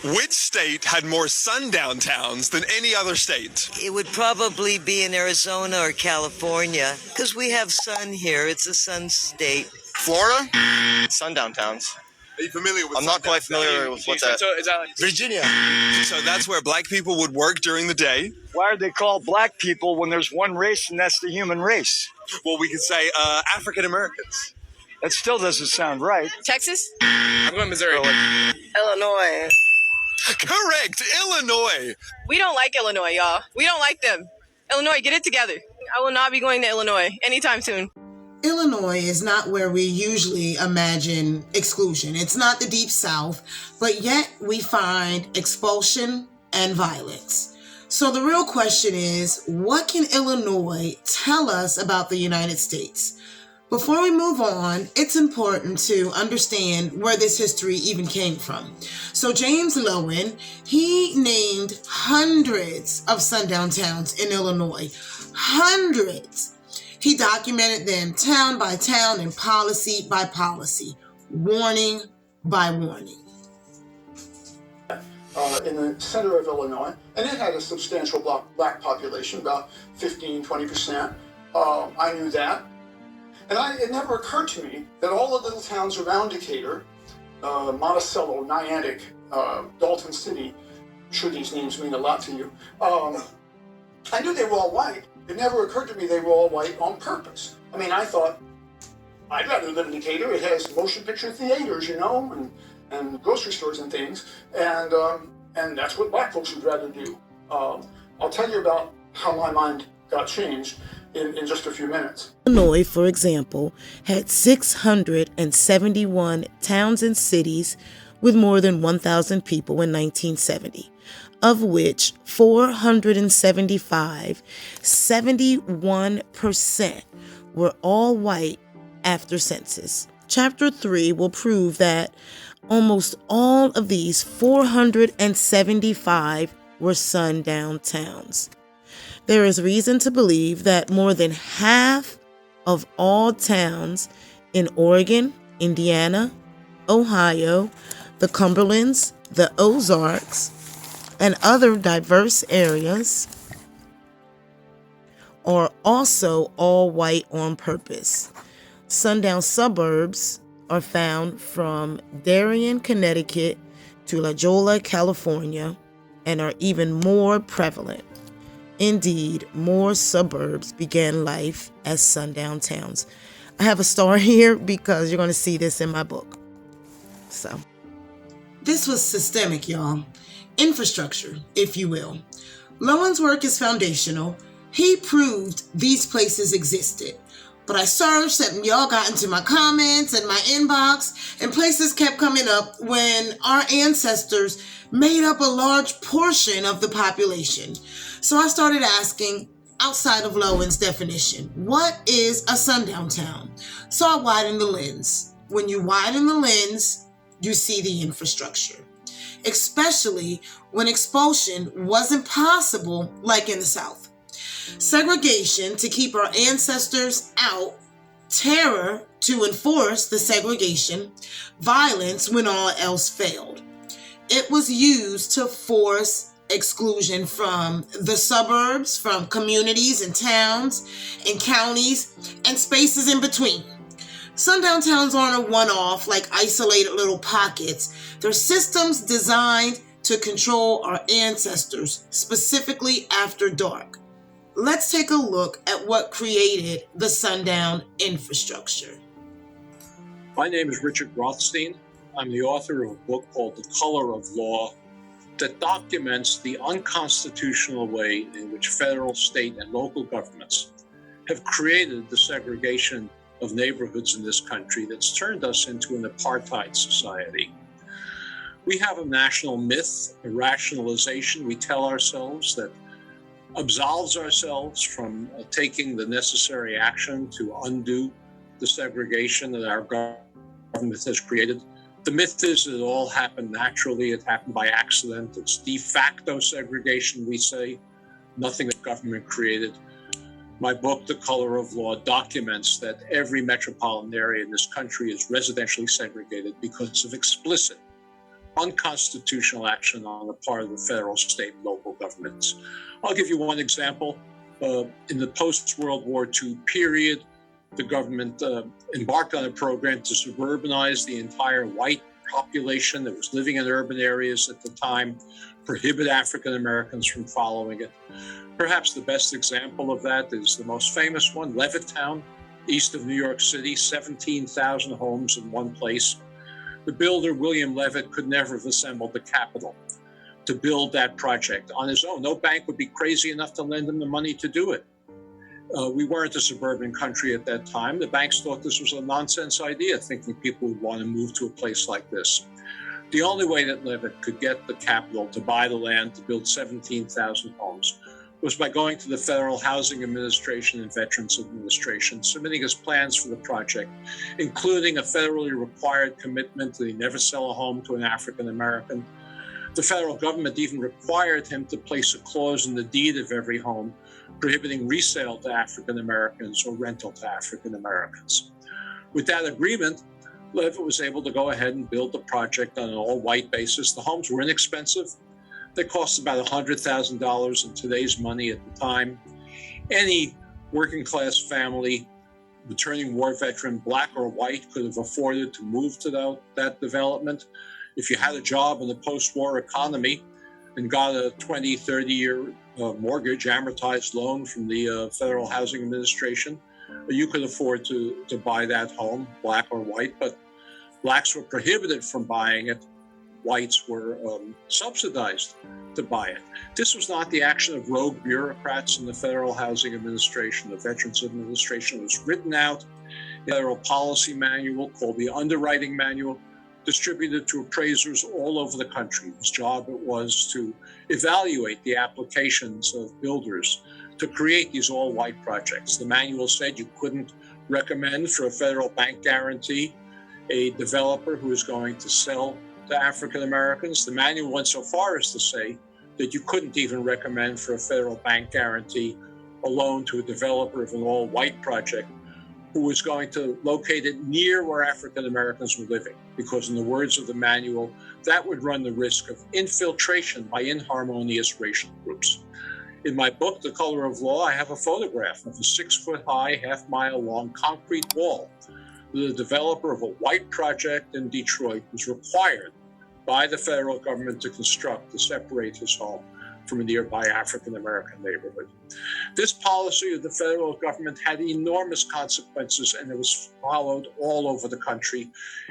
Which state had more sundown towns than any other state? It would probably be in Arizona or California, because we have sun here. It's a sun state. Florida? Sundown towns. Are you familiar with I'm not quite familiar with what's that. Is that like Virginia. So that's where black people would work during the day? Why are they called black people when there's one race and that's the human race? Well, we could say African Americans. That still doesn't sound right. Texas? I'm going Missouri. Illinois. Correct, Illinois. We don't like Illinois, y'all. We don't like them. Illinois, get it together. I will not be going to Illinois anytime soon. Illinois is not where we usually imagine exclusion. It's not the Deep South, but yet we find expulsion and violence. So the real question is, what can Illinois tell us about the United States? Before we move on, it's important to understand where this history even came from. So James Loewen, he named hundreds of sundown towns in Illinois. Hundreds. He documented them town by town and policy by policy, warning by warning. In the center of Illinois, and it had a substantial black population, about 15-20%. I knew that. And it never occurred to me that all the little towns around Decatur, Monticello, Niantic, Dalton City, I'm sure these names mean a lot to you, I knew they were all white. It never occurred to me they were all white on purpose. I mean, I thought, I'd rather live in Decatur. It has motion picture theaters, you know, and grocery stores and things. And that's what black folks would rather do. I'll tell you about how my mind got changed in just a few minutes. Illinois, for example, had 671 towns and cities with more than 1,000 people in 1970, of which 475, 71%, were all white after census. Chapter 3 will prove that almost all of these 475 were sundown towns. There is reason to believe that more than half of all towns in Oregon, Indiana, Ohio, the Cumberlands, the Ozarks, and other diverse areas are also all white on purpose. Sundown suburbs are found from Darien, Connecticut to La Jolla, California, and are even more prevalent. Indeed, more suburbs began life as sundown towns. I have a star here because you're going to see this in my book. So, this was systemic, y'all. Infrastructure, if you will. Loewen's work is foundational. He proved these places existed. But I searched and y'all got into my comments and my inbox, and places kept coming up when our ancestors made up a large portion of the population. So I started asking, outside of Loewen's definition, what is a sundown town? So I widened the lens. When you widen the lens, you see the infrastructure, especially when expulsion wasn't possible like in the South. Segregation to keep our ancestors out, terror to enforce the segregation, violence when all else failed. It was used to force exclusion from the suburbs, from communities and towns and counties and spaces in between. Sundown towns aren't a one-off, like isolated little pockets. They're systems designed to control our ancestors, specifically after dark. Let's take a look at what created the sundown infrastructure. My name is Richard Rothstein. I'm the author of a book called The Color of Law that documents the unconstitutional way in which federal, state, and local governments have created the segregation of neighborhoods in this country that's turned us into an apartheid society. We have a national myth, a rationalization we tell ourselves that absolves ourselves from taking the necessary action to undo the segregation that our government has created. The myth is that it all happened naturally, it happened by accident. It's de facto segregation, we say, nothing that government created. My book, The Color of Law, documents that every metropolitan area in this country is residentially segregated because of explicit unconstitutional action on the part of the federal, state, and local governments. I'll give you one example. In the post-World War II period, the government embarked on a program to suburbanize the entire white population that was living in urban areas at the time, prohibit African Americans from following it. Perhaps the best example of that is the most famous one, Levittown, east of New York City, 17,000 homes in one place. The builder, William Levitt, could never have assembled the capital to build that project on his own. No bank would be crazy enough to lend him the money to do it. We weren't a suburban country at that time. The banks thought this was a nonsense idea, thinking people would want to move to a place like this. The only way that Levitt could get the capital to buy the land to build 17,000 homes was by going to the Federal Housing Administration and Veterans Administration, submitting his plans for the project, including a federally required commitment that he never sell a home to an African American. The federal government even required him to place a clause in the deed of every home prohibiting resale to African Americans or rental to African Americans. With that agreement, Levitt was able to go ahead and build the project on an all-white basis. The homes were inexpensive. They cost about $100,000 in today's money at the time. Any working-class family, returning war veteran, black or white, could have afforded to move to that development. If you had a job in the post-war economy and got a 20, 30-year mortgage, amortized loan from the Federal Housing Administration, you could afford to buy that home, black or white, but blacks were prohibited from buying it. Whites were subsidized to buy it. This was not the action of rogue bureaucrats in the Federal Housing Administration. The Veterans Administration was written out in a federal policy manual called the Underwriting Manual, distributed to appraisers all over the country, whose job it was to evaluate the applications of builders to create these all-white projects. The manual said you couldn't recommend for a federal bank guarantee a developer who is going to sell to African Americans. The manual went so far as to say that you couldn't even recommend for a federal bank guarantee a loan to a developer of an all-white project who was going to locate it near where African Americans were living, because in the words of the manual, that would run the risk of infiltration by inharmonious racial groups. In my book, The Color of Law, I have a photograph of a 6-foot-high, half-mile-long concrete wall that a developer of a white project in Detroit was required by the federal government to construct to separate his home from a nearby African-American neighborhood. This policy of the federal government had enormous consequences, and it was followed all over the country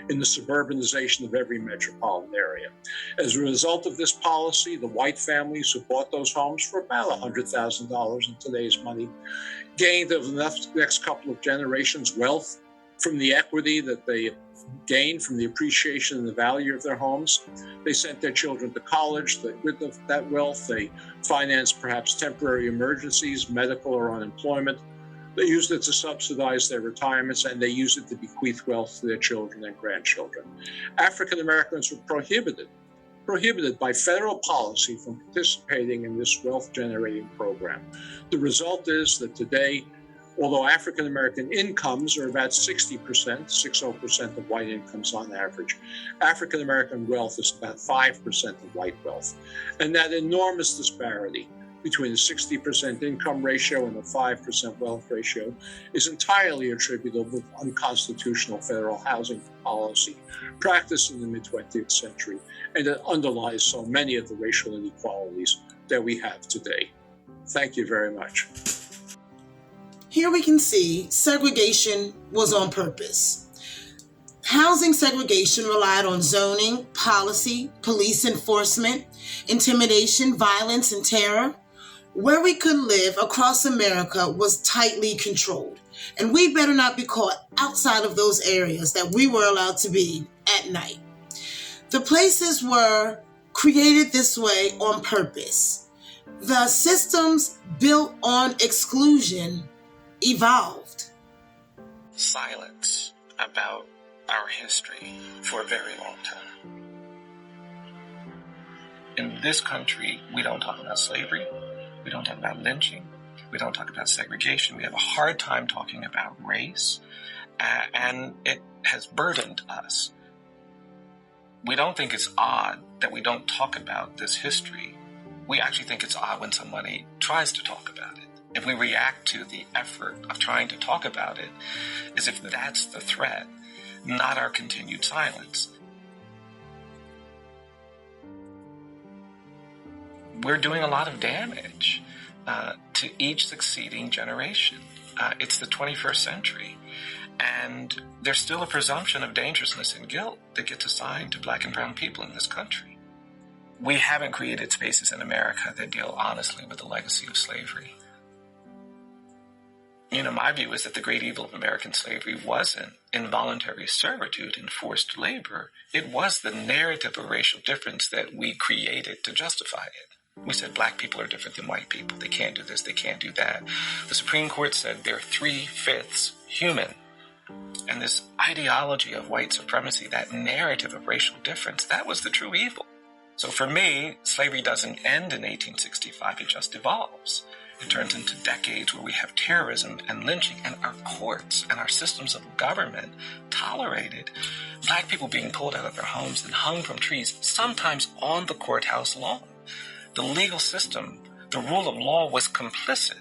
in the suburbanization of every metropolitan area. As a result of this policy, the white families who bought those homes for about $100,000 in today's money gained over the next couple of generations wealth from the equity that they gained from the appreciation and the value of their homes. They sent their children to college. With that wealth, they financed perhaps temporary emergencies, medical or unemployment. They used it to subsidize their retirements, and they used it to bequeath wealth to their children and grandchildren. African Americans were prohibited by federal policy from participating in this wealth-generating program. The result is that today, although African American incomes are about 60% of white incomes on average, African American wealth is about 5% of white wealth. And that enormous disparity between the 60% income ratio and the 5% wealth ratio is entirely attributable to unconstitutional federal housing policy practiced in the mid-20th century, and it underlies so many of the racial inequalities that we have today. Thank you very much. Here we can see segregation was on purpose. Housing segregation relied on zoning, policy, police enforcement, intimidation, violence, and terror. Where we could live across America was tightly controlled, and we better not be caught outside of those areas that we were allowed to be at night. The places were created this way on purpose. The systems built on exclusion evolved. Silence about our history for a very long time. In this country, we don't talk about slavery, we don't talk about lynching, we don't talk about segregation. We have a hard time talking about race, and it has burdened us. We don't think it's odd that we don't talk about this history. We actually think it's odd when somebody tries to talk about it. If we react to the effort of trying to talk about it as if that's the threat, not our continued silence. We're doing a lot of damage to each succeeding generation. It's the 21st century, and there's still a presumption of dangerousness and guilt that gets assigned to Black and brown people in this country. We haven't created spaces in America that deal honestly with the legacy of slavery. My view is that the great evil of American slavery wasn't involuntary servitude and forced labor. It was the narrative of racial difference that we created to justify it. We said Black people are different than white people. They can't do this, they can't do that. The Supreme Court said they're 3/5 human. And this ideology of white supremacy, that narrative of racial difference, that was the true evil. So for me, slavery doesn't end in 1865, it just evolves. It turns into decades where we have terrorism and lynching, and our courts and our systems of government tolerated Black people being pulled out of their homes and hung from trees, sometimes on the courthouse lawn. The legal system, the rule of law was complicit.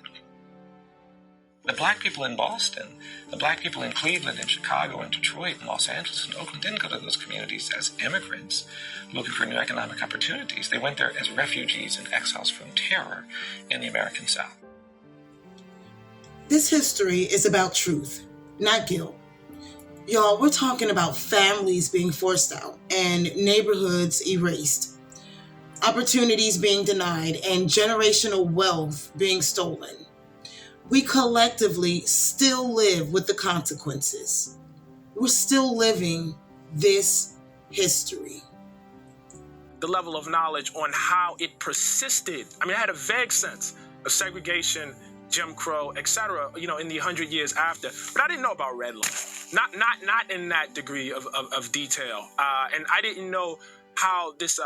The Black people in Boston, the Black people in Cleveland and Chicago and Detroit and Los Angeles and Oakland didn't go to those communities as immigrants looking for new economic opportunities. They went there as refugees and exiles from terror in the American South. This history is about truth, not guilt. Y'all, we're talking about families being forced out and neighborhoods erased, opportunities being denied, and generational wealth being stolen. We collectively still live with the consequences. We're still living this history. The level of knowledge on how it persisted. I had a vague sense of segregation, Jim Crow, etc., in the 100 years after. But I didn't know about redlining. Not in that degree of detail. And I didn't know how this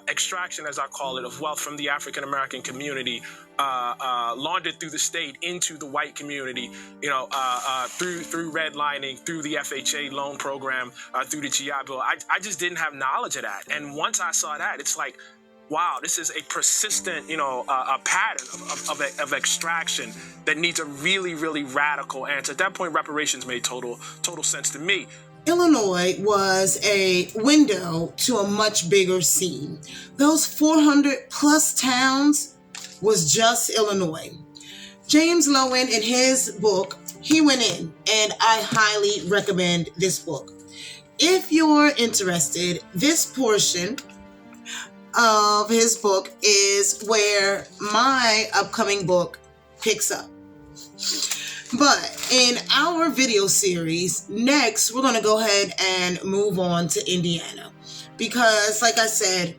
extraction, as I call it, of wealth from the African American community laundered through the state into the white community, through redlining, through the FHA loan program, through the GI Bill. I just didn't have knowledge of that. And once I saw that, it's like, wow, this is a persistent, a pattern of extraction that needs a really, really radical answer. At that point, reparations made total sense to me. Illinois was a window to a much bigger scene. Those 400 plus towns was just Illinois. James Loewen, in his book, he went in, and I highly recommend this book. If you're interested, this portion of his book is where my upcoming book picks up. But in our video series, next, we're going to go ahead and move on to Indiana. Because, like I said,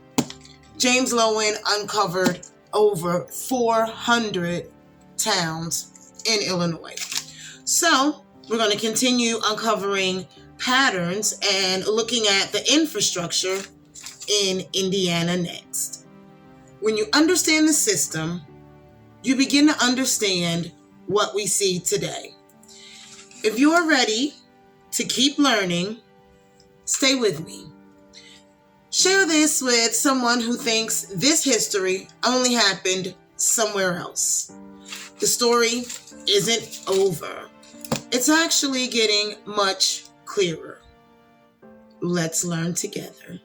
James Loewen uncovered over 400 towns in Illinois. So, we're going to continue uncovering patterns and looking at the infrastructure in Indiana next. When you understand the system, you begin to understand what we see today. If you're ready to keep learning, stay with me. Share this with someone who thinks this history only happened somewhere else. The story isn't over. It's actually getting much clearer. Let's learn together.